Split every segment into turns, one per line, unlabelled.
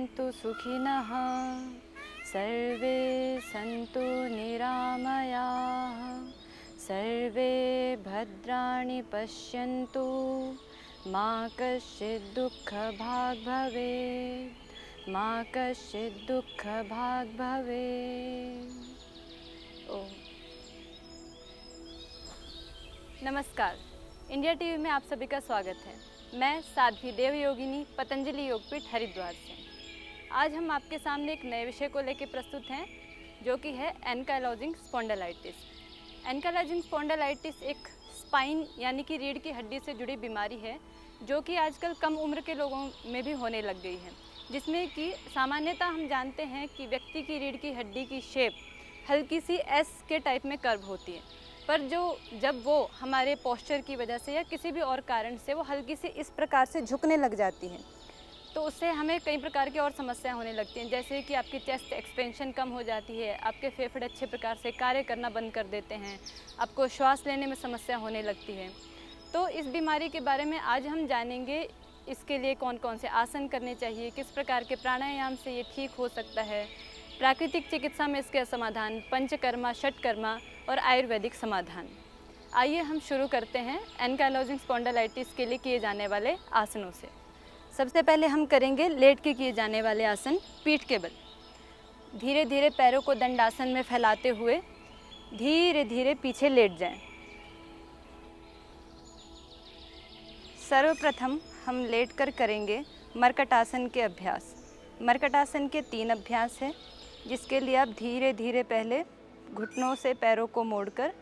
भवन्तु सुखिनः सर्वे सन्तु निरामयाः सर्वे भद्राणि पश्यन्तु मा कश्चित् दुःखभाग् भवेत् मा कश्चित् दुःखभाग् भवेत्। ओम। नमस्कार, इंडिया टीवी में आप सभी का स्वागत है। मैं साध्वी देव योगिनी पतंजलि योगपीठ हरिद्वार से। आज हम आपके सामने एक नए विषय को लेकर प्रस्तुत हैं, जो कि है एनकाइलोजिंग स्पॉन्डिलाइटिस। एनकाइलोजिंग स्पॉन्डिलाइटिस एक स्पाइन यानी कि रीढ़ की हड्डी से जुड़ी बीमारी है, जो कि आजकल कम उम्र के लोगों में भी होने लग गई है, जिसमें कि सामान्यतः हम जानते हैं कि व्यक्ति की रीढ़ की हड्डी की शेप हल्की सी एस के टाइप में कर्व होती है, पर जब वो हमारे पोस्चर की वजह से या किसी भी और कारण से वो हल्की सी इस प्रकार से झुकने लग जाती हैं, तो उससे हमें कई प्रकार की और समस्याएं होने लगती हैं। जैसे कि आपकी चेस्ट एक्सपेंशन कम हो जाती है, आपके फेफड़े अच्छे प्रकार से कार्य करना बंद कर देते हैं, आपको श्वास लेने में समस्या होने लगती है। तो इस बीमारी के बारे में आज हम जानेंगे, इसके लिए कौन कौन से आसन करने चाहिए, किस प्रकार के प्राणायाम से ये ठीक हो सकता है, प्राकृतिक चिकित्सा में इसके समाधान, पंचकर्मा, षटकर्मा और आयुर्वेदिक समाधान। आइए हम शुरू करते हैं एनकाइलोजिंग स्पॉन्डिलाइटिस के लिए किए जाने वाले आसनों से। सबसे पहले हम करेंगे लेट के किए जाने वाले आसन, पीठ के बल। धीरे धीरे पैरों को दंडासन में फैलाते हुए धीरे धीरे पीछे लेट जाएं। सर्वप्रथम हम लेटकर करेंगे मर्कटासन के अभ्यास। मर्कटासन के 3 अभ्यास हैं, जिसके लिए आप धीरे धीरे पहले घुटनों से पैरों को मोड़कर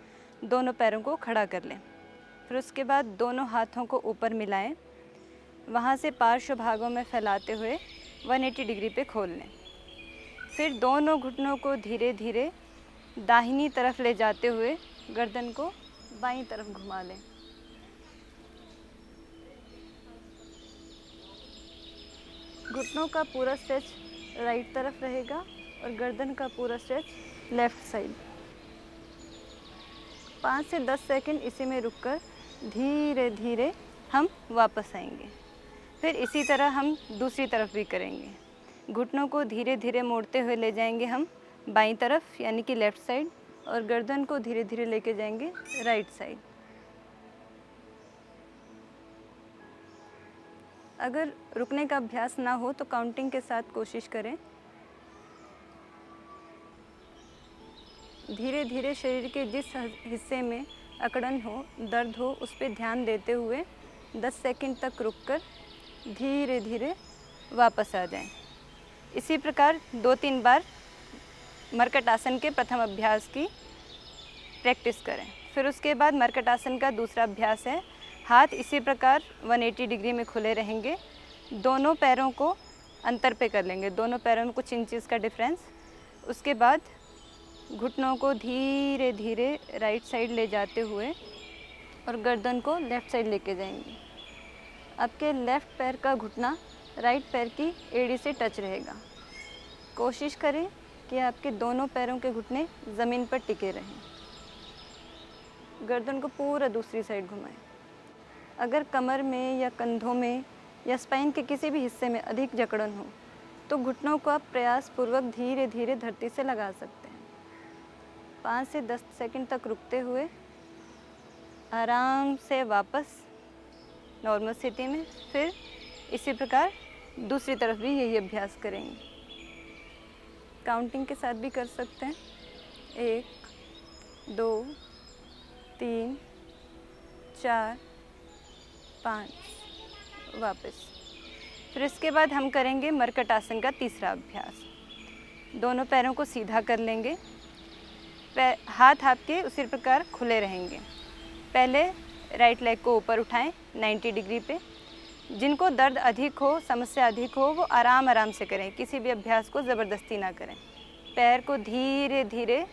दोनों पैरों को खड़ा कर लें। फिर उसके बाद दोनों हाथों को ऊपर मिलाएं, वहाँ से पार्श्व भागों में फैलाते हुए 180 डिग्री पे खोल लें। फिर दोनों घुटनों को धीरे धीरे दाहिनी तरफ ले जाते हुए गर्दन को बाईं तरफ घुमा लें। घुटनों का पूरा स्ट्रेच राइट तरफ रहेगा और गर्दन का पूरा स्ट्रेच लेफ्ट साइड। 5 से 10 सेकंड इसी में रुककर धीरे धीरे हम वापस आएंगे। फिर इसी तरह हम दूसरी तरफ भी करेंगे। घुटनों को धीरे धीरे मोड़ते हुए ले जाएंगे हम बाईं तरफ यानी कि लेफ़्ट साइड, और गर्दन को धीरे धीरे लेके जाएंगे राइट साइड। अगर रुकने का अभ्यास ना हो तो काउंटिंग के साथ कोशिश करें। धीरे धीरे शरीर के जिस हिस्से में अकड़न हो, दर्द हो, उस पर ध्यान देते हुए 10 सेकंड तक रुककर धीरे धीरे वापस आ जाएं। इसी प्रकार 2-3 बार मर्कटासन के प्रथम अभ्यास की प्रैक्टिस करें। फिर उसके बाद मर्कटासन का दूसरा अभ्यास है, हाथ इसी प्रकार 180 डिग्री में खुले रहेंगे। दोनों पैरों को अंतर पे कर लेंगे, दोनों पैरों में कुछ इंचेस का डिफरेंस। उसके बाद घुटनों को धीरे धीरे राइट साइड ले जाते हुए और गर्दन को लेफ़्ट साइड लेके जाएंगे। आपके लेफ़्ट पैर का घुटना राइट पैर की एड़ी से टच रहेगा। कोशिश करें कि आपके दोनों पैरों के घुटने ज़मीन पर टिके रहें। गर्दन को पूरा दूसरी साइड घुमाएं। अगर कमर में या कंधों में या स्पाइन के किसी भी हिस्से में अधिक जकड़न हो तो घुटनों को आप प्रयासपूर्वक धीरे धीरे धरती से लगा सकते हैं। 5 से 10 सेकंड तक रुकते हुए आराम से वापस नॉर्मल स्थिति में। फिर इसी प्रकार दूसरी तरफ भी यही अभ्यास करेंगे। काउंटिंग के साथ भी कर सकते हैं, 1 2 3 4 5 वापस। फिर इसके बाद हम करेंगे मर्कटासन का तीसरा अभ्यास। दोनों पैरों को सीधा कर लेंगे, हाथ आपके उसी प्रकार खुले रहेंगे। पहले राइट लेग को ऊपर उठाएं 90 डिग्री पे। जिनको दर्द अधिक हो, समस्या अधिक हो, वो आराम आराम से करें, किसी भी अभ्यास को ज़बरदस्ती ना करें। पैर को धीरे धीरे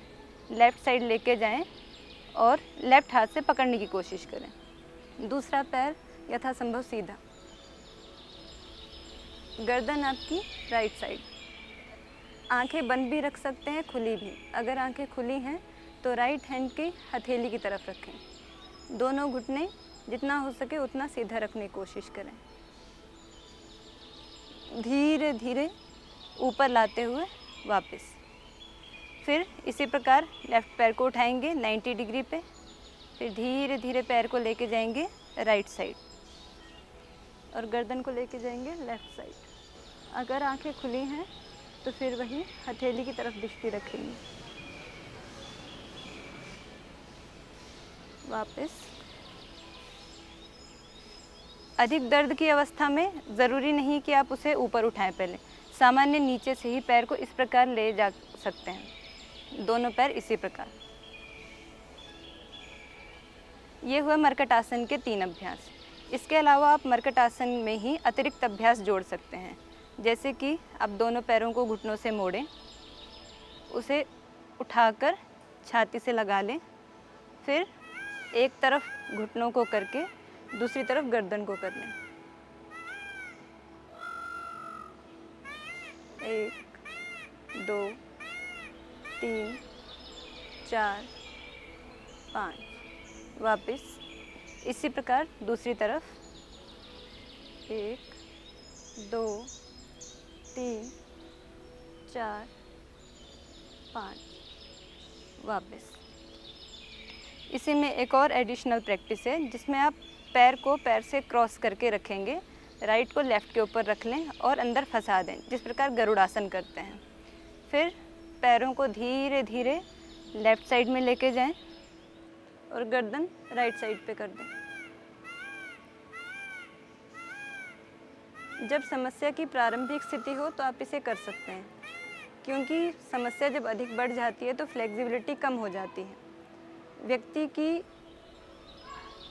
लेफ़्ट साइड लेके जाएं और लेफ़्ट हाथ से पकड़ने की कोशिश करें। दूसरा पैर यथासंभव सीधा। गर्दन आपकी राइट साइड। आंखें बंद भी रख सकते हैं, खुली भी। अगर आंखें खुली हैं तो राइट हैंड की हथेली की तरफ रखें। दोनों घुटने जितना हो सके उतना सीधा रखने की कोशिश करें। धीरे धीरे ऊपर लाते हुए वापस। फिर इसी प्रकार लेफ़्ट पैर को उठाएंगे 90 डिग्री पे, फिर धीरे धीरे पैर को लेके जाएंगे राइट साइड और गर्दन को लेके जाएंगे लेफ़्ट साइड। अगर आंखें खुली हैं तो फिर वही हथेली की तरफ दृष्टि रखेंगे। वापस। अधिक दर्द की अवस्था में ज़रूरी नहीं कि आप उसे ऊपर उठाएं, पहले सामान्य नीचे से ही पैर को इस प्रकार ले जा सकते हैं, दोनों पैर इसी प्रकार। ये हुआ मरकट आसन के 3 अभ्यास। इसके अलावा आप मरकट आसन में ही अतिरिक्त अभ्यास जोड़ सकते हैं, जैसे कि आप दोनों पैरों को घुटनों से मोड़ें, उसे उठाकर छाती से लगा लें, फिर एक तरफ घुटनों को करके दूसरी तरफ गर्दन को कर लें। 1 2 3 4 5। वापस इसी प्रकार दूसरी तरफ 1 2 3 4 5। वापस। इसी में एक और एडिशनल प्रैक्टिस है जिसमें आप पैर को पैर से क्रॉस करके रखेंगे, राइट को लेफ़्ट के ऊपर रख लें और अंदर फंसा दें, जिस प्रकार गरुड़ासन करते हैं। फिर पैरों को धीरे धीरे लेफ़्ट साइड में लेके जाएं और गर्दन राइट साइड पे कर दें। जब समस्या की प्रारंभिक स्थिति हो तो आप इसे कर सकते हैं, क्योंकि समस्या जब अधिक बढ़ जाती है तो फ्लेक्सिबिलिटी कम हो जाती है। व्यक्ति की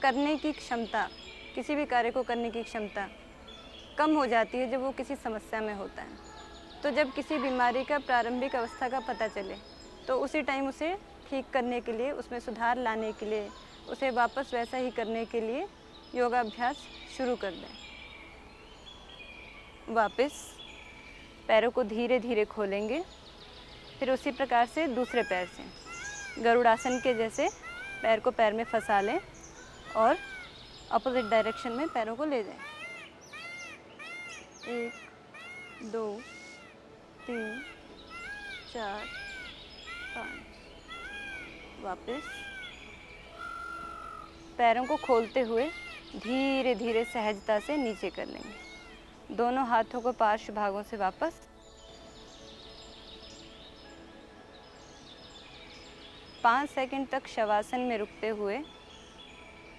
करने की क्षमता, किसी भी कार्य को करने की क्षमता कम हो जाती है जब वो किसी समस्या में होता है। तो जब किसी बीमारी का प्रारंभिक अवस्था का पता चले तो उसी टाइम उसे ठीक करने के लिए, उसमें सुधार लाने के लिए, उसे वापस वैसा ही करने के लिए योगाभ्यास शुरू कर दें। वापस पैरों को धीरे धीरे खोलेंगे, फिर उसी प्रकार से दूसरे पैर से गरुड़ासन के जैसे पैर को पैर में फंसा लें और अपोजिट डायरेक्शन में पैरों को ले जाएं। 1 2 3 4 5। वापस पैरों को खोलते हुए धीरे धीरे सहजता से नीचे कर लेंगे। दोनों हाथों को पार्श्व भागों से वापस। 5 सेकंड तक शवासन में रुकते हुए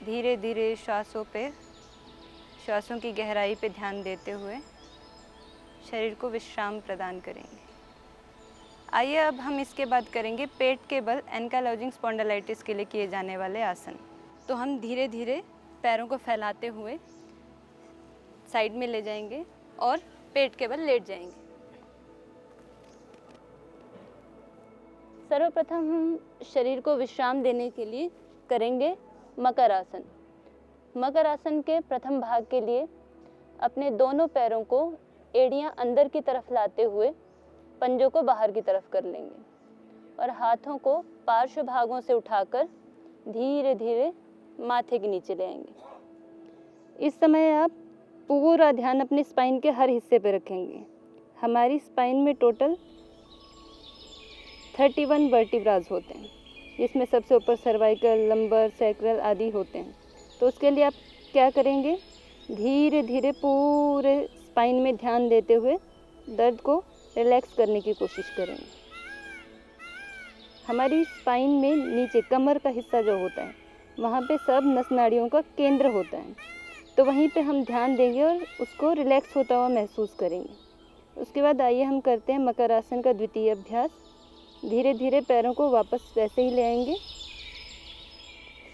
धीरे धीरे श्वासों की गहराई पे ध्यान देते हुए शरीर को विश्राम प्रदान करेंगे। आइए अब हम इसके बाद करेंगे पेट के बल एंकाइलोजिंग स्पॉन्डिलाइटिस के लिए किए जाने वाले आसन। तो हम धीरे धीरे पैरों को फैलाते हुए साइड में ले जाएंगे और पेट के बल लेट जाएंगे। सर्वप्रथम हम शरीर को विश्राम देने के लिए करेंगे मकर आसन। मकर आसन के प्रथम भाग के लिए अपने दोनों पैरों को एड़ियां अंदर की तरफ लाते हुए पंजों को बाहर की तरफ कर लेंगे और हाथों को पार्श्व भागों से उठाकर धीरे धीरे माथे के नीचे ले आएंगे। इस समय आप पूरा ध्यान अपने स्पाइन के हर हिस्से पर रखेंगे। हमारी स्पाइन में टोटल 31 वर्टिब्रास होते हैं, जिसमें सबसे ऊपर सर्वाइकल, लंबर, सैक्रल आदि होते हैं। तो उसके लिए आप क्या करेंगे, धीरे धीरे पूरे स्पाइन में ध्यान देते हुए दर्द को रिलैक्स करने की कोशिश करेंगे। हमारी स्पाइन में नीचे कमर का हिस्सा जो होता है वहाँ पे सब नस नाड़ियों का केंद्र होता है, तो वहीं पे हम ध्यान देंगे और उसको रिलैक्स होता हुआ महसूस करेंगे। उसके बाद आइए हम करते हैं मकर आसन का द्वितीय अभ्यास। धीरे धीरे पैरों को वापस वैसे ही ले आएंगे।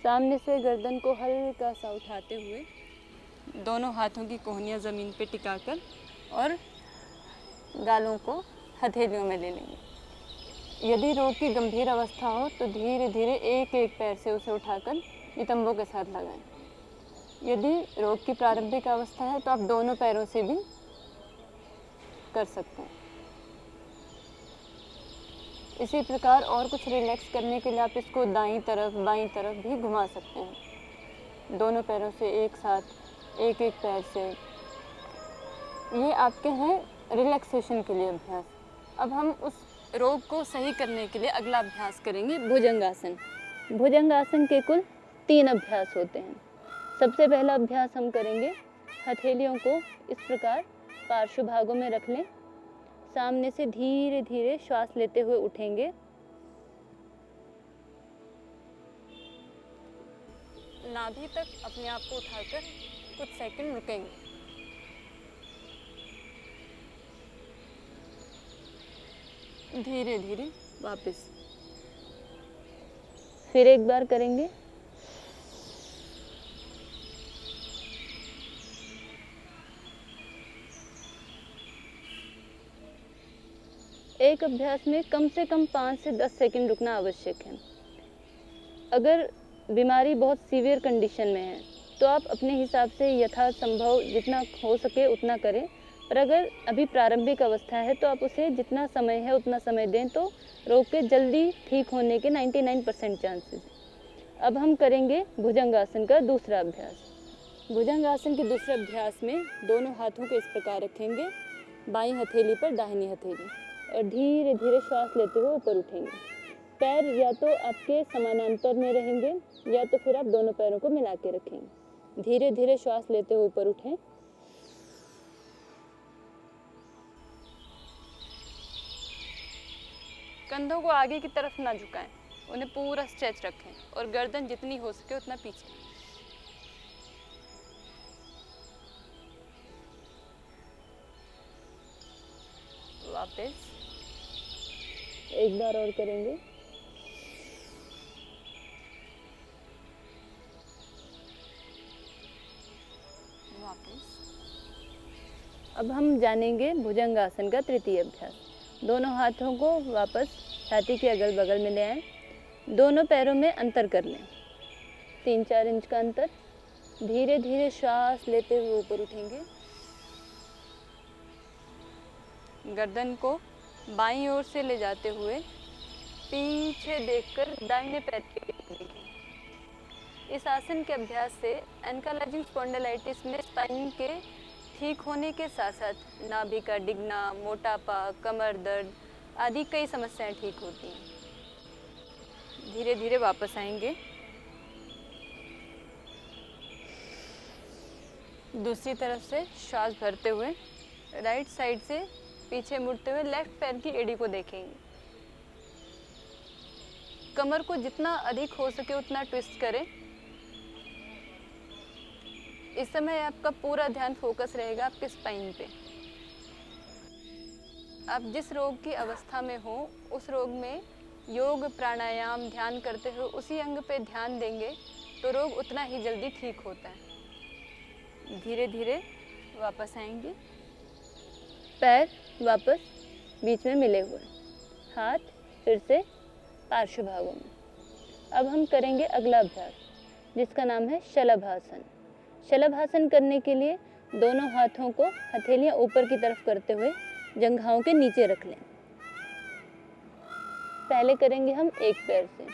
सामने से गर्दन को हल्का सा उठाते हुए दोनों हाथों की कोहनियाँ ज़मीन पे टिकाकर और गालों को हथेलियों में ले लेंगे। यदि रोग की गंभीर अवस्था हो तो धीरे धीरे एक एक पैर से उसे उठाकर नितंबों के साथ लगाएं। यदि रोग की प्रारंभिक अवस्था है तो आप दोनों पैरों से भी कर सकते हैं। इसी प्रकार और कुछ रिलैक्स करने के लिए आप इसको दाईं तरफ बाईं तरफ भी घुमा सकते हैं, दोनों पैरों से एक साथ एक एक पैर से। ये आपके हैं रिलैक्सेशन के लिए अभ्यास। अब हम उस रोग को सही करने के लिए अगला अभ्यास करेंगे भुजंगासन। भुजंगासन के कुल 3 अभ्यास होते हैं। सबसे पहला अभ्यास हम करेंगे, हथेलियों को इस प्रकार पार्श्व भागों में रख लें। सामने से धीरे धीरे श्वास लेते हुए उठेंगे। नाभि तक अपने आप को उठाकर कुछ सेकंड रुकेंगे। धीरे धीरे वापस फिर एक बार करेंगे। एक अभ्यास में कम से कम 5 से 10 सेकंड रुकना आवश्यक है। अगर बीमारी बहुत सीवियर कंडीशन में है तो आप अपने हिसाब से यथासंभव जितना हो सके उतना करें, पर अगर अभी प्रारंभिक अवस्था है तो आप उसे जितना समय है उतना समय दें, तो रोग के जल्दी ठीक होने के 99% चांसेस। अब हम करेंगे भुजंगासन का दूसरा अभ्यास। भुजंगासन के दूसरे अभ्यास में दोनों हाथों को इस प्रकार रखेंगे, बाईं हथेली पर दाहिनी हथेली, और धीरे धीरे श्वास लेते हुए ऊपर उठेंगे। पैर या तो आपके समानांतर में रहेंगे या तो फिर आप दोनों पैरों को मिला के रखेंगे। धीरे धीरे श्वास लेते हुए ऊपर उठें। कंधों को आगे की तरफ ना झुकाएं, उन्हें पूरा स्ट्रेच रखें और गर्दन जितनी हो सके उतना पीछे। वापस एक बार और करेंगे। वापस। अब हम जानेंगे भुजंगासन का तृतीय अभ्यास। दोनों हाथों को वापस छाती के अगल बगल में ले आएं। दोनों पैरों में अंतर कर लें, 3-4 इंच का अंतर। धीरे धीरे श्वास लेते हुए ऊपर उठेंगे। गर्दन को बाईं ओर से ले जाते हुए पीछे देखकर दाहिने पैर की ओर देखें। इस आसन के अभ्यास से एंकाइलोजिंग स्पॉन्डिलाइटिस में स्पाइन के ठीक होने के साथ साथ नाभि का डिगना, मोटापा, कमर दर्द आदि कई समस्याएं ठीक होती हैं। धीरे धीरे वापस आएंगे। दूसरी तरफ से श्वास भरते हुए राइट साइड से पीछे मुड़ते हुए लेफ्ट पैर की एड़ी को देखेंगे। कमर को जितना अधिक हो सके उतना ट्विस्ट करें। इस समय आपका पूरा ध्यान फोकस रहेगा आपके स्पाइन पे। आप जिस रोग की अवस्था में हो उस रोग में योग, प्राणायाम, ध्यान करते हुए उसी अंग पे ध्यान देंगे तो रोग उतना ही जल्दी ठीक होता है। धीरे धीरे वापस आएंगे। पैर वापस बीच में मिले हुए, हाथ फिर से पार्श्व भागों में। अब हम करेंगे अगला अभ्यास जिसका नाम है शलभासन। शलभासन करने के लिए दोनों हाथों को हथेलियां ऊपर की तरफ करते हुए जंघाओं के नीचे रख लें। पहले करेंगे हम एक पैर से।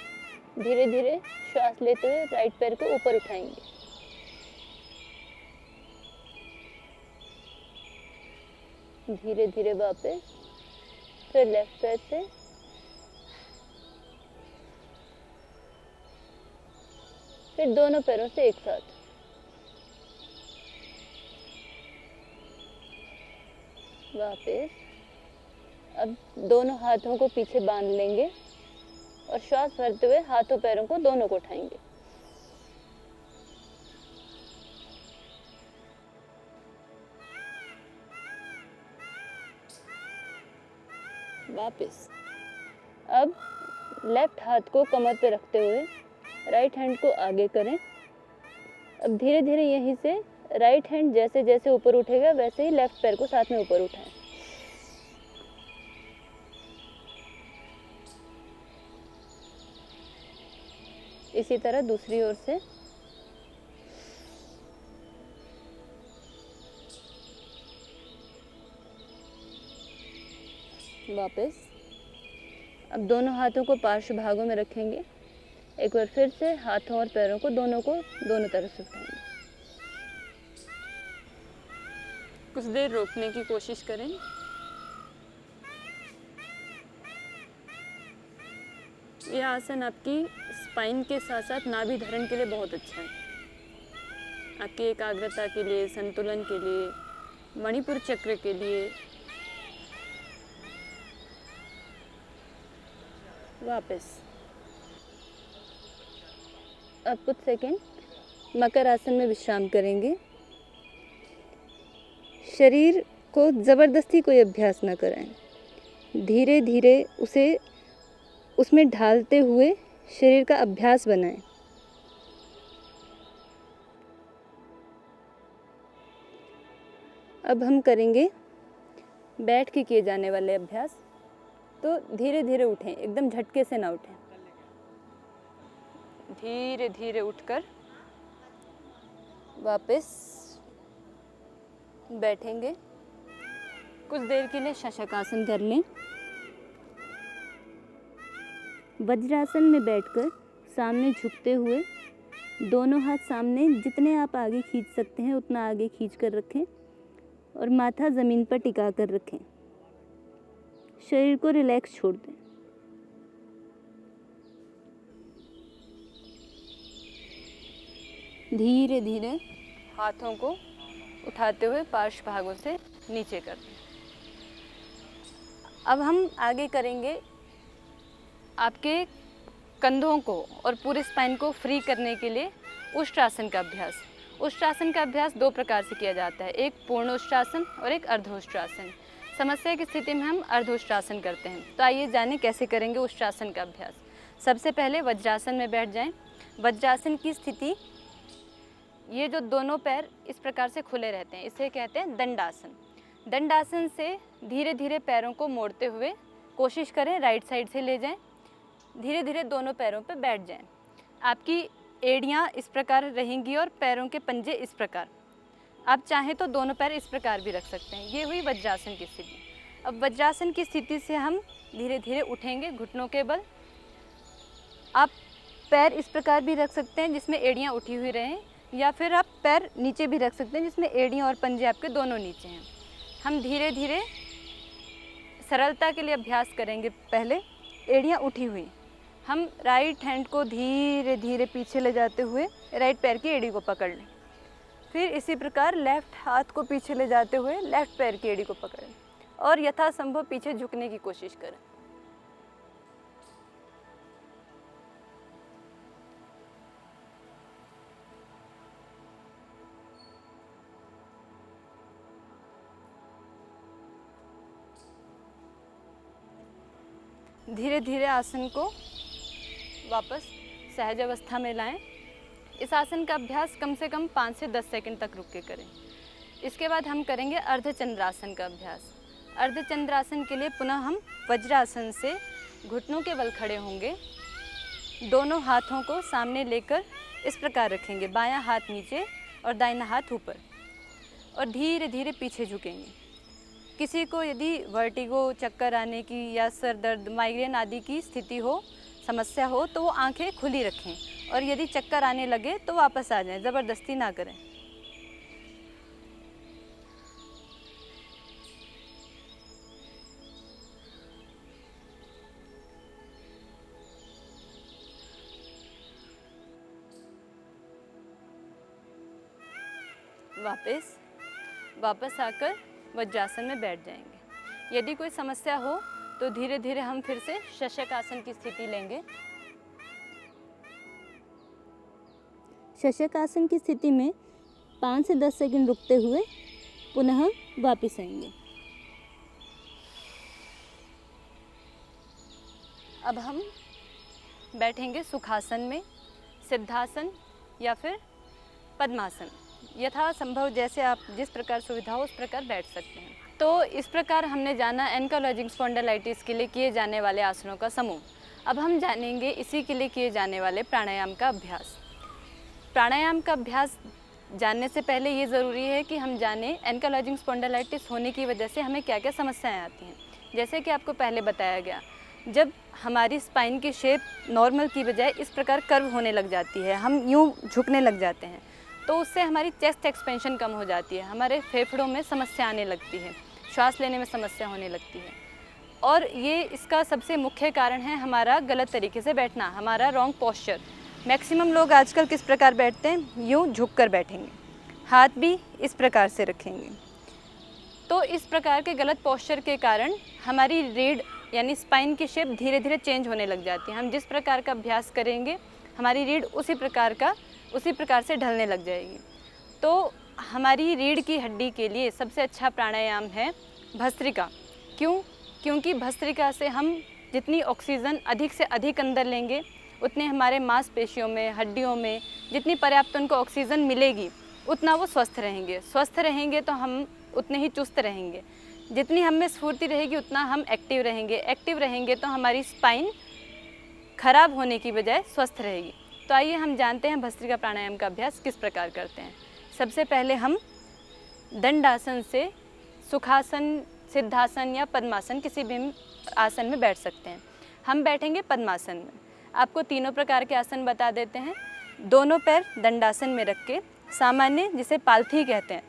धीरे धीरे श्वास लेते हुए राइट पैर को ऊपर उठाएंगे। धीरे धीरे वापस, फिर लेफ्ट पैर से, फिर दोनों पैरों से एक साथ। वापस। अब दोनों हाथों को पीछे बांध लेंगे और श्वास भरते हुए हाथों पैरों को दोनों को उठाएंगे। वापस। अब लेफ्ट हाथ को कमर पे रखते हुए राइट हैंड को आगे करें। अब धीरे धीरे यहीं से राइट हैंड जैसे जैसे ऊपर उठेगा वैसे ही लेफ्ट पैर को साथ में ऊपर उठाएं। इसी तरह दूसरी ओर से। वापस। अब दोनों हाथों को पार्श्व भागों में रखेंगे। एक बार फिर से हाथों और पैरों को दोनों तरफ से उठाएंगे। कुछ देर रोकने की कोशिश करें। यह आसन आपकी स्पाइन के साथ साथ नाभि धरण के लिए बहुत अच्छा है। आपकी एकाग्रता के लिए, संतुलन के लिए, मणिपुर चक्र के लिए। वापस अब कुछ सेकंड मकर आसन में विश्राम करेंगे। शरीर को ज़बरदस्ती कोई अभ्यास ना कराएं। धीरे धीरे उसे उसमें ढालते हुए शरीर का अभ्यास बनाएं। अब हम करेंगे बैठ के किए जाने वाले अभ्यास। तो धीरे धीरे उठें, एकदम झटके से ना उठें। धीरे धीरे उठकर वापस बैठेंगे। कुछ देर के लिए शशकासन कर लें। वज्रासन में बैठकर सामने झुकते हुए दोनों हाथ सामने जितने आप आगे खींच सकते हैं उतना आगे खींच कर रखें और माथा ज़मीन पर टिका कर रखें। शरीर को रिलैक्स छोड़ दें। धीरे धीरे हाथों को उठाते हुए पार्श्व भागों से नीचे कर दें। अब हम आगे करेंगे आपके कंधों को और पूरे स्पाइन को फ्री करने के लिए उष्ट्रासन का अभ्यास। उष्ट्रासन का अभ्यास दो प्रकार से किया जाता है, एक पूर्ण उष्ट्रासन और एक अर्धोष्ट्रासन। समस्या की स्थिति में हम अर्धोष्ट्रासन करते हैं। तो आइए जानें कैसे करेंगे उष्ट्रासन का अभ्यास। सबसे पहले वज्रासन में बैठ जाएं। वज्रासन की स्थिति, ये जो दोनों पैर इस प्रकार से खुले रहते हैं, इसे कहते हैं दंडासन। दंडासन से धीरे धीरे पैरों को मोड़ते हुए कोशिश करें राइट साइड से ले जाएं। धीरे धीरे दोनों पैरों पर बैठ जाएं। आपकी एड़ियाँ इस प्रकार रहेंगी और पैरों के पंजे इस प्रकार। आप चाहें तो दोनों पैर इस प्रकार भी रख सकते हैं। ये हुई वज्रासन की स्थिति। अब वज्रासन की स्थिति से हम धीरे धीरे उठेंगे घुटनों के बल। आप पैर इस प्रकार भी रख सकते हैं जिसमें एड़ियाँ उठी हुई रहें, या फिर आप पैर नीचे भी रख सकते हैं जिसमें एड़ियाँ और पंजे आपके दोनों नीचे हैं। हम धीरे धीरे सरलता के लिए अभ्यास करेंगे। पहले एड़ियाँ उठी हुई, हम राइट हैंड को धीरे धीरे पीछे ले जाते हुए राइट पैर की एड़ी को पकड़ लें। फिर इसी प्रकार लेफ़्ट हाथ को पीछे ले जाते हुए लेफ़्ट पैर की एड़ी को पकड़ें और यथासंभव पीछे झुकने की कोशिश करें। धीरे धीरे आसन को वापस सहज अवस्था में लाएं। इस आसन का अभ्यास कम से कम 5 से 10 सेकंड तक रुक के करें। इसके बाद हम करेंगे अर्धचंद्रासन का अभ्यास। अर्धचंद्रासन के लिए पुनः हम वज्रासन से घुटनों के बल खड़े होंगे। दोनों हाथों को सामने लेकर इस प्रकार रखेंगे, बायां हाथ नीचे और दाहिना हाथ ऊपर, और धीरे धीरे पीछे झुकेंगे। किसी को यदि वर्टिगो, चक्कर आने की या सर दर्द, माइग्रेन आदि की स्थिति हो, समस्या हो, तो वो आंखें खुली रखें और यदि चक्कर आने लगे तो वापस आ जाएं, ज़बरदस्ती ना करें। वापस आकर वज्रासन में बैठ जाएंगे। यदि कोई समस्या हो तो धीरे धीरे हम फिर से शशकासन की स्थिति लेंगे। शशकासन की स्थिति में 5 से 10 सेकंड रुकते हुए पुनः वापस आएंगे। अब हम बैठेंगे सुखासन में, सिद्धासन या फिर पद्मासन। यथासंभव जैसे आप जिस प्रकार सुविधा हो उस प्रकार बैठ सकते हैं। तो इस प्रकार हमने जाना एंकाइलोजिंग स्पॉन्डिलाइटिस के लिए किए जाने वाले आसनों का समूह। अब हम जानेंगे इसी के लिए किए जाने वाले प्राणायाम का अभ्यास। प्राणायाम का अभ्यास जानने से पहले ये ज़रूरी है कि हम जानें एंकाइलोजिंग स्पॉन्डिलाइटिस होने की वजह से हमें क्या क्या समस्याएं आती हैं। जैसे कि आपको पहले बताया गया, जब हमारी स्पाइन की शेप नॉर्मल की बजाय इस प्रकार कर्व होने लग जाती है, हम यूँ झुकने लग जाते हैं, तो उससे हमारी चेस्ट एक्सपेंशन कम हो जाती है, हमारे फेफड़ों में समस्या आने लगती है, श्वास लेने में समस्या होने लगती है। और ये इसका सबसे मुख्य कारण है हमारा गलत तरीके से बैठना, हमारा रॉन्ग पोस्चर। मैक्सिमम लोग आजकल किस प्रकार बैठते हैं, यूँ झुक कर बैठेंगे, हाथ भी इस प्रकार से रखेंगे। तो इस प्रकार के गलत पोस्चर के कारण हमारी रीढ़ यानी स्पाइन की शेप धीरे धीरे चेंज होने लग जाती है। हम जिस प्रकार का अभ्यास करेंगे हमारी रीढ़ उसी प्रकार से ढलने लग जाएगी। तो हमारी रीढ़ की हड्डी के लिए सबसे अच्छा प्राणायाम है भस्त्रिका। क्योंकि भस्त्रिका से हम जितनी ऑक्सीजन अधिक से अधिक अंदर लेंगे उतने हमारे मांसपेशियों में, हड्डियों में जितनी पर्याप्त उनको ऑक्सीजन मिलेगी उतना वो स्वस्थ रहेंगे। स्वस्थ रहेंगे तो हम उतने ही चुस्त रहेंगे। जितनी हम में स्फूर्ति रहेगी उतना हम एक्टिव रहेंगे। एक्टिव रहेंगे तो हमारी स्पाइन खराब होने की बजाय स्वस्थ रहेगी। तो आइए हम जानते हैं भस्त्रिका प्राणायाम का अभ्यास किस प्रकार करते हैं। सबसे पहले हम दंडासन से सुखासन, सिद्धासन या पद्मासन किसी भी आसन में बैठ सकते हैं। हम बैठेंगे पद्मासन में। आपको तीनों प्रकार के आसन बता देते हैं। दोनों पैर दंडासन में रख के सामान्य, जिसे पालथी कहते हैं,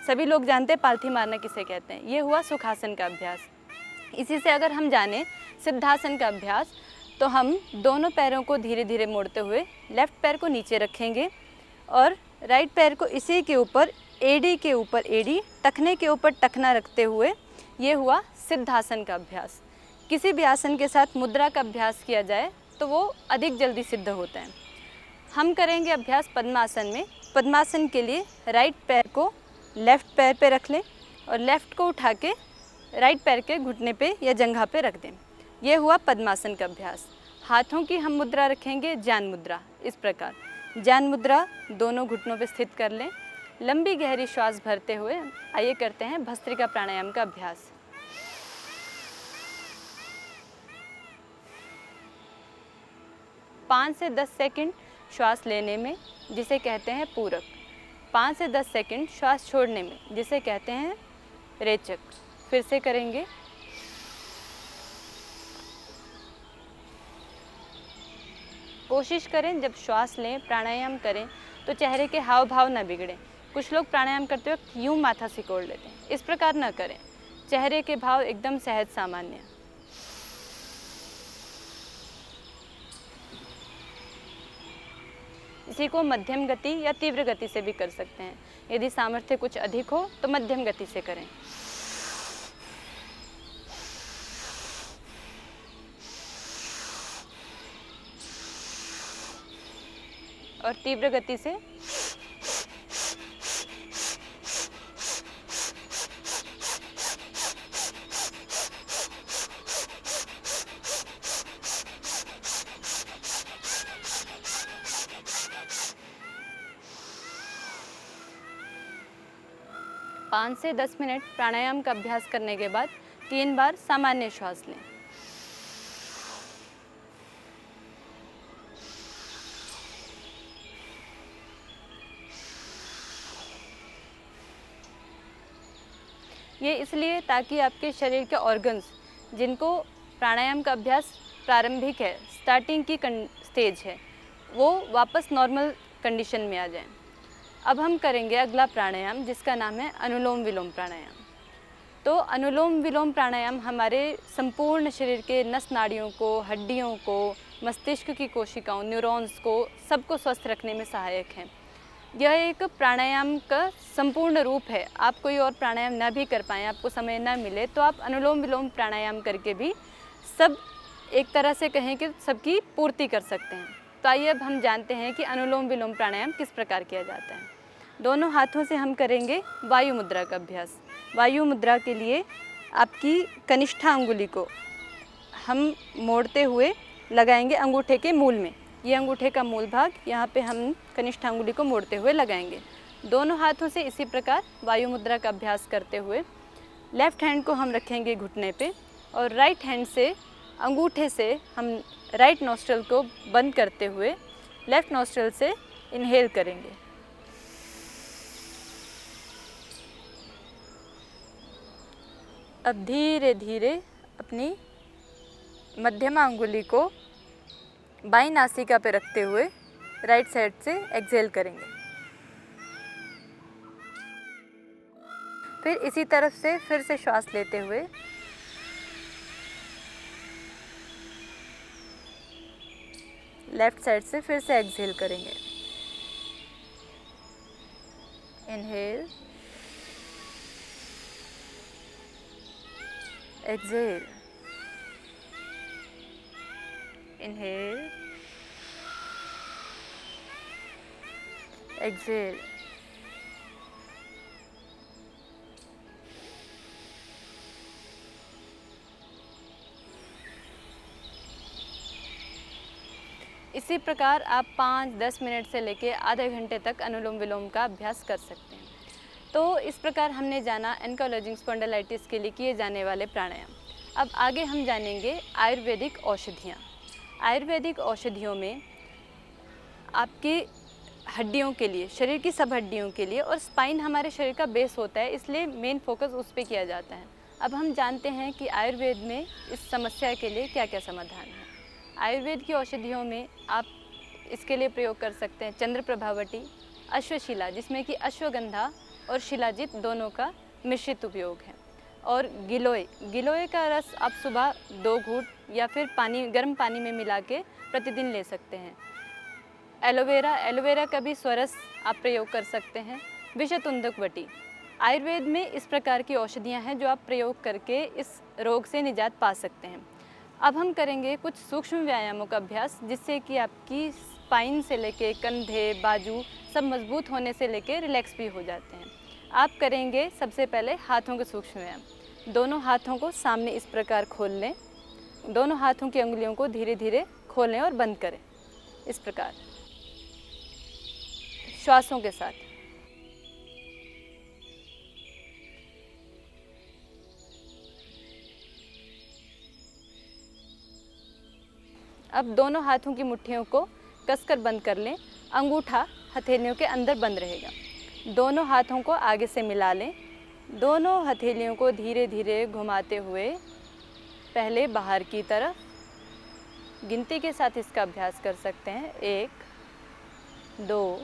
सभी लोग जानते हैं पालथी मारना किसे कहते हैं। ये हुआ सुखासन का अभ्यास। इसी से अगर हम जाने सिद्धासन का अभ्यास, तो हम दोनों पैरों को धीरे धीरे मोड़ते हुए लेफ़्ट पैर को नीचे रखेंगे और राइट पैर को इसी के ऊपर, एड़ी के ऊपर एड़ी, टखने के ऊपर टखना रखते हुए, ये हुआ सिद्धासन का अभ्यास। किसी भी आसन के साथ मुद्रा का अभ्यास किया जाए तो वो अधिक जल्दी सिद्ध होता है। हम करेंगे अभ्यास पद्मासन में। पद्मासन के लिए राइट पैर को लेफ़्ट पैर पे रख लें और लेफ़्ट को उठा के राइट पैर के घुटने पे या जंघा पे रख दें। ये हुआ पद्मासन का अभ्यास। हाथों की हम मुद्रा रखेंगे ज्ञान मुद्रा, इस प्रकार। ज्ञान मुद्रा दोनों घुटनों पे स्थित कर लें। लंबी गहरी श्वास भरते हुए आइए करते हैं भस्त्रिका प्राणायाम का अभ्यास। पाँच से 10 सेकंड श्वास लेने में, जिसे कहते हैं पूरक। 5 से 10 सेकंड श्वास छोड़ने में, जिसे कहते हैं रेचक। फिर से करेंगे। कोशिश करें जब श्वास लें, प्राणायाम करें तो चेहरे के हाव भाव न बिगड़ें। कुछ लोग प्राणायाम करते वक्त यूं माथा सिकोड़ लेते हैं, इस प्रकार न करें। चेहरे के भाव एकदम सहज सामान्य। इसी को मध्यम गति या तीव्र गति से भी कर सकते हैं। यदि सामर्थ्य कुछ अधिक हो तो मध्यम गति से करें। और तीव्र गति से पाँच से 10 मिनट प्राणायाम का अभ्यास करने के बाद 3 बार सामान्य श्वास लें। ये इसलिए ताकि आपके शरीर के ऑर्गन्स, जिनको प्राणायाम का अभ्यास प्रारंभिक है, स्टार्टिंग की स्टेज है, वो वापस नॉर्मल कंडीशन में आ जाएं। अब हम करेंगे अगला प्राणायाम, जिसका नाम है अनुलोम विलोम प्राणायाम। तो अनुलोम विलोम प्राणायाम हमारे संपूर्ण शरीर के नस नाड़ियों को, हड्डियों को, मस्तिष्क की कोशिकाओं, न्यूरॉन्स को, सबको स्वस्थ रखने में सहायक है। यह एक प्राणायाम का संपूर्ण रूप है। आप कोई और प्राणायाम ना भी कर पाएँ, आपको समय ना मिले, तो आप अनुलोम विलोम प्राणायाम करके भी सब, एक तरह से कहें कि सबकी पूर्ति कर सकते हैं। तो आइए अब हम जानते हैं कि अनुलोम विलोम प्राणायाम किस प्रकार किया जाता है। दोनों हाथों से हम करेंगे वायु मुद्रा का अभ्यास। वायु मुद्रा के लिए आपकी कनिष्ठा अंगुली को हम मोड़ते हुए लगाएंगे अंगूठे के मूल में। ये अंगूठे का मूल भाग, यहाँ पे हम कनिष्ठा अंगुली को मोड़ते हुए लगाएंगे। दोनों हाथों से इसी प्रकार वायु मुद्रा का अभ्यास करते हुए लेफ़्ट हैंड को हम रखेंगे घुटने पे और राइट हैंड से अंगूठे से हम राइट नॉस्ट्रल को बंद करते हुए लेफ़्ट नॉस्ट्रल से इनहेल करेंगे। अब धीरे धीरे अपनी मध्यमा अंगुली को बाईं नासिका पे रखते हुए राइट साइड से एक्सहेल करेंगे। फिर इसी तरफ से फिर से श्वास लेते हुए लेफ्ट साइड से फिर से एक्सहेल करेंगे। Inhale, exhale, inhale, exhale. इसी प्रकार आप 5-10 मिनट से लेकर आधे घंटे तक अनुलोम विलोम का अभ्यास कर सकते हैं। तो इस प्रकार हमने जाना एंकाइलोजिंग स्पॉन्डिलाइटिस के लिए किए जाने वाले प्राणायाम। अब आगे हम जानेंगे आयुर्वेदिक औषधियाँ। आयुर्वेदिक औषधियों में आपकी हड्डियों के लिए, शरीर की सब हड्डियों के लिए, और स्पाइन हमारे शरीर का बेस होता है, इसलिए मेन फोकस उस पर किया जाता है। अब हम जानते हैं कि आयुर्वेद में इस समस्या के लिए क्या क्या समाधान है। आयुर्वेद की औषधियों में आप इसके लिए प्रयोग कर सकते हैं चंद्रप्रभावटी, अश्वशिला, जिसमें कि अश्वगंधा और शिलाजित दोनों का मिश्रित उपयोग है, और गिलोय। गिलोय का रस आप सुबह 2 घूंट या फिर गर्म पानी में मिला के प्रतिदिन ले सकते हैं। एलोवेरा, एलोवेरा का भी स्वरस आप प्रयोग कर सकते हैं। विषतुंदक वटी। आयुर्वेद में इस प्रकार की औषधियाँ हैं जो आप प्रयोग करके इस रोग से निजात पा सकते हैं। अब हम करेंगे कुछ सूक्ष्म व्यायामों का अभ्यास, जिससे कि आपकी स्पाइन से लेके कंधे, बाजू सब मजबूत होने से लेके रिलैक्स भी हो जाते हैं। आप करेंगे सबसे पहले हाथों के सूक्ष्म व्यायाम। दोनों हाथों को सामने इस प्रकार खोल लें, दोनों हाथों की अंगुलियों को धीरे धीरे खोलें और बंद करें इस प्रकार, श्वासों के साथ। अब दोनों हाथों की मुट्ठियों को कसकर बंद कर लें। अंगूठा हथेलियों के अंदर बंद रहेगा। दोनों हाथों को आगे से मिला लें। दोनों हथेलियों को धीरे धीरे घुमाते हुए पहले बाहर की तरफ, गिनती के साथ इसका अभ्यास कर सकते हैं। 1, 2,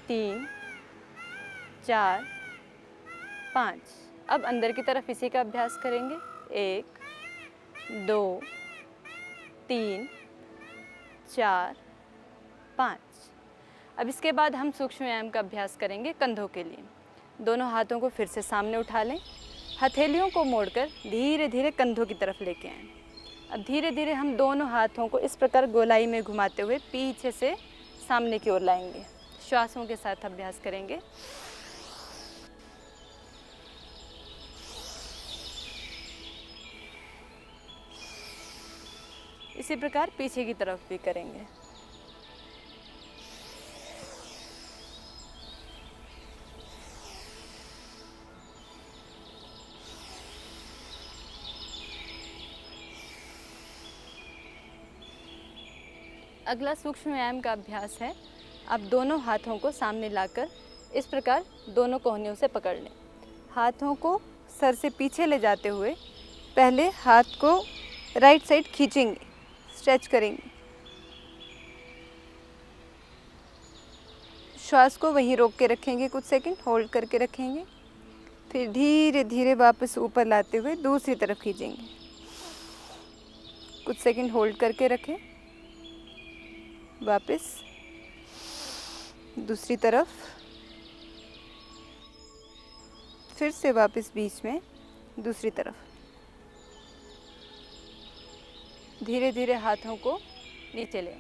3, 4, 5। अब अंदर की तरफ इसी का अभ्यास करेंगे। 1, 2, 3, 4, 5। अब इसके बाद हम सूक्ष्म व्यायाम का अभ्यास करेंगे कंधों के लिए। दोनों हाथों को फिर से सामने उठा लें, हथेलियों को मोड़कर धीरे धीरे कंधों की तरफ लेके आएं। अब धीरे धीरे हम दोनों हाथों को इस प्रकार गोलाई में घुमाते हुए पीछे से सामने की ओर लाएंगे। श्वासों के साथ अभ्यास करेंगे। इसी प्रकार पीछे की तरफ भी करेंगे। अगला सूक्ष्म व्यायाम का अभ्यास है। आप दोनों हाथों को सामने लाकर इस प्रकार दोनों कोहनियों से पकड़ लें। हाथों को सर से पीछे ले जाते हुए पहले हाथ को राइट साइड खींचेंगे, स्ट्रेच करेंगे। श्वास को वहीं रोक के रखेंगे, कुछ सेकंड होल्ड करके रखेंगे। फिर धीरे धीरे वापस ऊपर लाते हुए दूसरी तरफ खींचेंगे। कुछ सेकंड होल्ड करके रखें। वापस दूसरी तरफ, फिर से वापस बीच में दूसरी तरफ। धीरे धीरे हाथों को नीचे ले।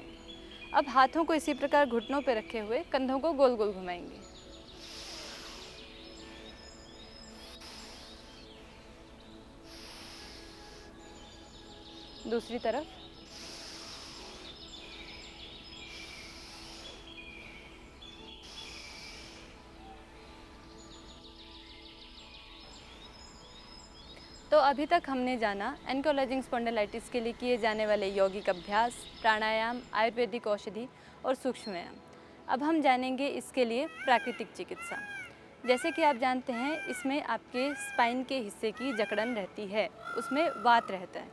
अब हाथों को इसी प्रकार घुटनों पर रखे हुए कंधों को गोल गोल घुमाएंगे। दूसरी तरफ। तो अभी तक हमने जाना एंकाइलोजिंग स्पॉन्डिलाइटिस के लिए किए जाने वाले यौगिक अभ्यास, प्राणायाम, आयुर्वेदिक औषधि और सूक्ष्म व्यायाम। अब हम जानेंगे इसके लिए प्राकृतिक चिकित्सा। जैसे कि आप जानते हैं, इसमें आपके स्पाइन के हिस्से की जकड़न रहती है, उसमें वात रहता है।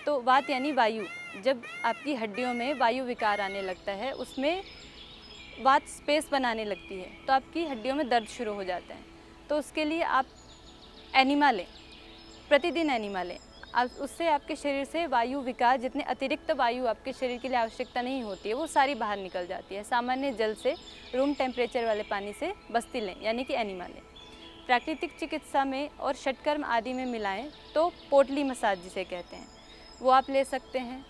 तो वात यानी वायु। जब आपकी हड्डियों में वायु विकार आने लगता है, उसमें वात स्पेस बनाने लगती है, तो आपकी हड्डियों में दर्द शुरू हो जाता है। तो उसके लिए आप एनिमा लें, प्रतिदिन एनिमा लें। उससे आपके शरीर से वायु विकार, जितने अतिरिक्त वायु आपके शरीर के लिए आवश्यकता नहीं होती है, वो सारी बाहर निकल जाती है। सामान्य जल से, रूम टेम्परेचर वाले पानी से बस्ती लें, यानी कि एनिमा लें। प्राकृतिक चिकित्सा में और षटकर्म आदि में मिलाएं तो पोटली मसाज जिसे कहते हैं वो आप ले सकते हैं।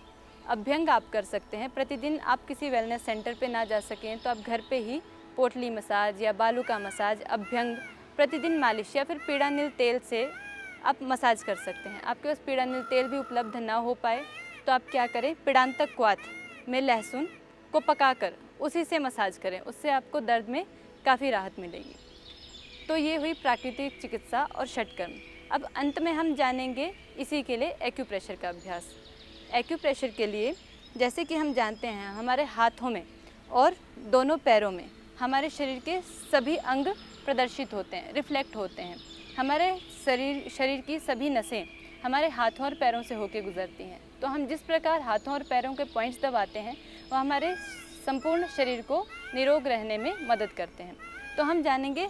अभ्यंग आप कर सकते हैं। प्रतिदिन आप किसी वेलनेस सेंटर पे ना जा सकें तो आप घर पे ही पोटली मसाज या बालू का मसाज, अभ्यंग, प्रतिदिन मालिश या फिर पीड़ानिल तेल से आप मसाज कर सकते हैं। आपके पास पीड़ानिल तेल भी उपलब्ध ना हो पाए तो आप क्या करें, पीड़ांतक क्वाथ में लहसुन को पकाकर उसी से मसाज करें, उससे आपको दर्द में काफ़ी राहत मिलेगी। तो ये हुई प्राकृतिक चिकित्सा और षटकर्म। अब अंत में हम जानेंगे इसी के लिए एक्यूप्रेशर का अभ्यास। एक्यूप्रेशर के लिए जैसे कि हम जानते हैं हमारे हाथों में और दोनों पैरों में हमारे शरीर के सभी अंग प्रदर्शित होते हैं, रिफ्लेक्ट होते हैं। हमारे शरीर की सभी नसें हमारे हाथों और पैरों से होकर गुजरती हैं। तो हम जिस प्रकार हाथों और पैरों के पॉइंट्स दबाते हैं वो हमारे संपूर्ण शरीर को निरोग रहने में मदद करते हैं। तो हम जानेंगे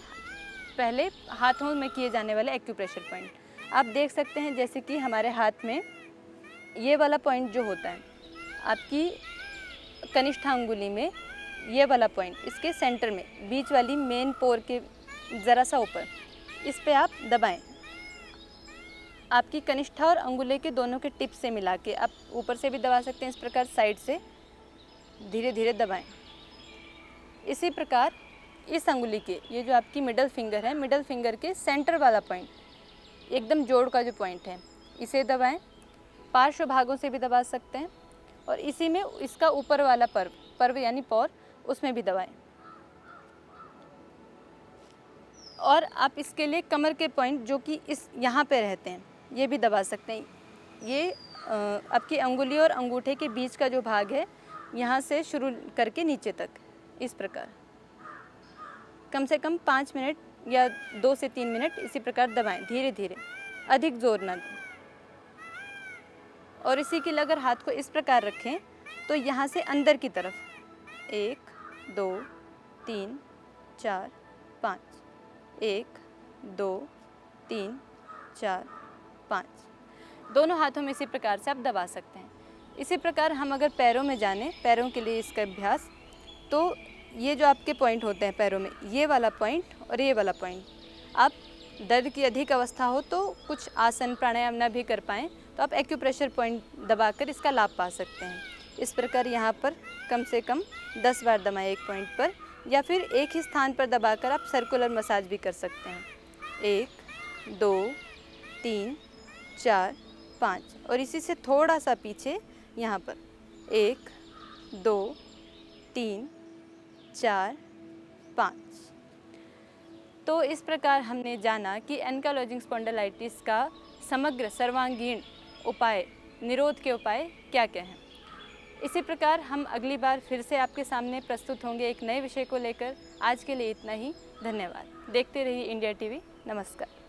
पहले हाथों में किए जाने वाले एक्यूप्रेशर पॉइंट। आप देख सकते हैं जैसे कि हमारे हाथ में ये वाला पॉइंट जो होता है, आपकी कनिष्ठ अंगुली में ये वाला पॉइंट, इसके सेंटर में बीच वाली मेन पोर के ज़रा सा ऊपर, इस पे आप दबाएं। आपकी कनिष्ठा और अंगुली के दोनों के टिप से मिला के आप ऊपर से भी दबा सकते हैं, इस प्रकार साइड से धीरे धीरे दबाएं। इसी प्रकार इस अंगुली के, ये जो आपकी मिडल फिंगर है, मिडल फिंगर के सेंटर वाला पॉइंट, एकदम जोड़ का जो पॉइंट है, इसे दबाएं। पार्श्व भागों से भी दबा सकते हैं और इसी में इसका ऊपर वाला पर्व यानी पौर, उसमें भी दबाएं। और आप इसके लिए कमर के पॉइंट जो कि इस यहाँ पे रहते हैं, ये भी दबा सकते हैं। ये आपकी अंगुली और अंगूठे के बीच का जो भाग है, यहाँ से शुरू करके नीचे तक, इस प्रकार कम से कम 5 मिनट या 2 से 3 मिनट इसी प्रकार दबाएं, धीरे धीरे, अधिक जोर ना दें। और इसी के लिए अगर हाथ को इस प्रकार रखें तो यहाँ से अंदर की तरफ 1 2 3 4 5, 1 2 3 4 5, दोनों हाथों में इसी प्रकार से आप दबा सकते हैं। इसी प्रकार हम अगर पैरों में जाने, पैरों के लिए इसका अभ्यास, तो ये जो आपके पॉइंट होते हैं पैरों में, ये वाला पॉइंट और ये वाला पॉइंट, आप दर्द की अधिक अवस्था हो तो कुछ आसन प्राणायाम ना भी कर पाएँ तो आप एक्यूप्रेशर पॉइंट दबाकर इसका लाभ पा सकते हैं। इस प्रकार यहाँ पर कम से कम 10 बार दबाएं एक पॉइंट पर, या फिर एक ही स्थान पर दबाकर आप सर्कुलर मसाज भी कर सकते हैं। 1 2 3 4 5, और इसी से थोड़ा सा पीछे यहाँ पर 1 2 3 4 5। तो इस प्रकार हमने जाना कि एनकालोजिंग स्पॉन्डिलाइटिस का समग्र सर्वांगीण उपाय, निरोध के उपाय क्या क्या हैं। इसी प्रकार हम अगली बार फिर से आपके सामने प्रस्तुत होंगे एक नए विषय को लेकर। आज के लिए इतना ही। धन्यवाद। देखते रहिए इंडिया टीवी। नमस्कार।